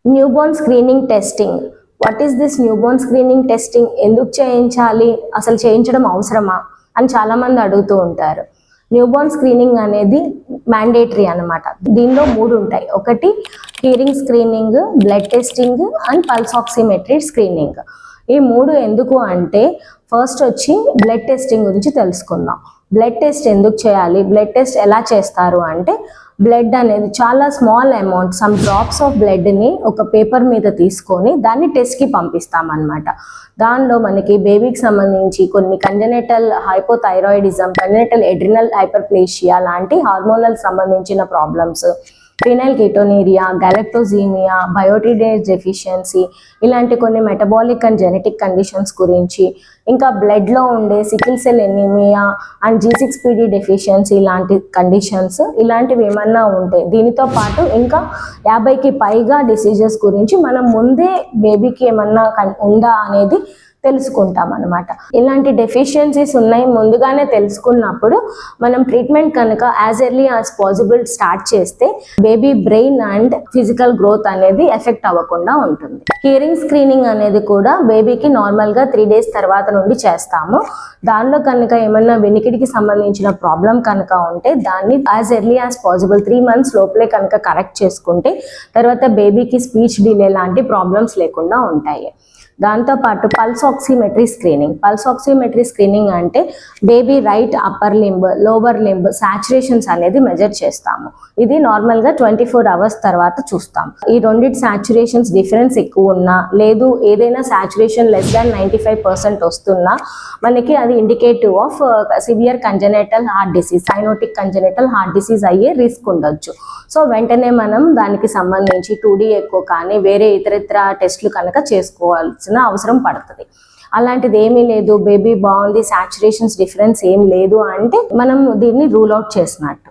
Newborn screening testing. What is this newborn screening testing? ఎందుకు చేయించాలి, అసలు చేయించడం అవసరమా అని చాలా మంది అడుగుతూ ఉంటారు. న్యూబోర్న్ స్క్రీనింగ్ అనేది మ్యాండేటరీ అన్నమాట. దీనిలో 3 ఉంటాయి. ఒకటి hearing screening, blood testing and pulse oximetry screening. ఈ 3 ఎందుకు అంటే, ఫస్ట్ వచ్చి బ్లడ్ టెస్టింగ్ గురించి తెలుసుకుందాం. బ్లడ్ టెస్ట్ ఎందుకు చేయాలి, బ్లడ్ టెస్ట్ ఎలా చేస్తారు అంటే, బ్లడ్ అనేది చాలా small amount, some drops of బ్లడ్ని ఒక పేపర్ మీద తీసుకొని దాన్ని టెస్ట్కి పంపిస్తామన్నమాట. దానిలో మనకి బేబీకి సంబంధించి కొన్ని congenital hypothyroidism, congenital adrenal hyperplasia లాంటి హార్మోనల్ సంబంధించిన ప్రాబ్లమ్స్, ఫినైల్ కెటోనీరియా, గ్యాలక్టోజీమియా, బయోటిడేజ్ డెఫిషియన్సీ, ఇలాంటి కొన్ని మెటబాలిక్ అండ్ జెనెటిక్ కండిషన్స్ గురించి, ఇంకా బ్లడ్లో ఉండే sickle cell anaemia and G6PD deficiency లాంటి కండిషన్స్, ఇలాంటివి ఏమన్నా ఉంటే, దీనితో పాటు ఇంకా 50కి పైగా డిసీజెస్ గురించి మనం ముందే బేబీకి ఏమన్నా ఉందా అనేది తెలుసుకుంటాం అన్నమాట. ఇలాంటి డెఫిషియన్సీస్ ఉన్నాయి ముందుగానే తెలుసుకున్నప్పుడు మనం ట్రీట్మెంట్ కనుక as early as possible start చేస్తే baby brain and physical growth అనేది ఎఫెక్ట్ అవ్వకుండా ఉంటుంది. హియరింగ్ స్క్రీనింగ్ అనేది కూడా బేబీకి నార్మల్గా 3 days తర్వాత నుండి చేస్తాము. దానిలో కనుక ఏమన్నా వెనికిడికి సంబంధించిన ప్రాబ్లం కనుక ఉంటే దాన్ని as early as possible 3 months లోపలే కనుక కరెక్ట్ చేసుకుంటే తర్వాత బేబీకి స్పీచ్ డిలే లాంటి ప్రాబ్లమ్స్ లేకుండా ఉంటాయి. దాంతోపాటు pulse oximetry screening. Pulse oximetry screening అంటే baby right upper limb, lower limb saturations అనేది మెజర్ చేస్తాము. ఇది నార్మల్గా 24 hours తర్వాత చూస్తాం. ఈ రెండింటి సాచురేషన్స్ డిఫరెన్స్ ఎక్కువ ఉన్నా, లేదు ఏదైనా సాచురేషన్ లెస్ దాన్ 95% వస్తున్నా మనకి అది indicative of severe congenital heart disease, cyanotic congenital heart disease అయ్యే రిస్క్ ఉండొచ్చు. సో వెంటనే మనం దానికి సంబంధించి 2D ఎక్కువ కానీ వేరే ఇతరితర టెస్టులు కనుక చేసుకోవాల్సిన అవసరం పడుతుంది. అలాంటిది ఏమీ లేదు, బేబీ బాగుంది, సాచురేషన్స్ డిఫరెన్స్ ఏం లేదు అంటే మనం దీన్ని రూల్ అవుట్ చేసినట్టు.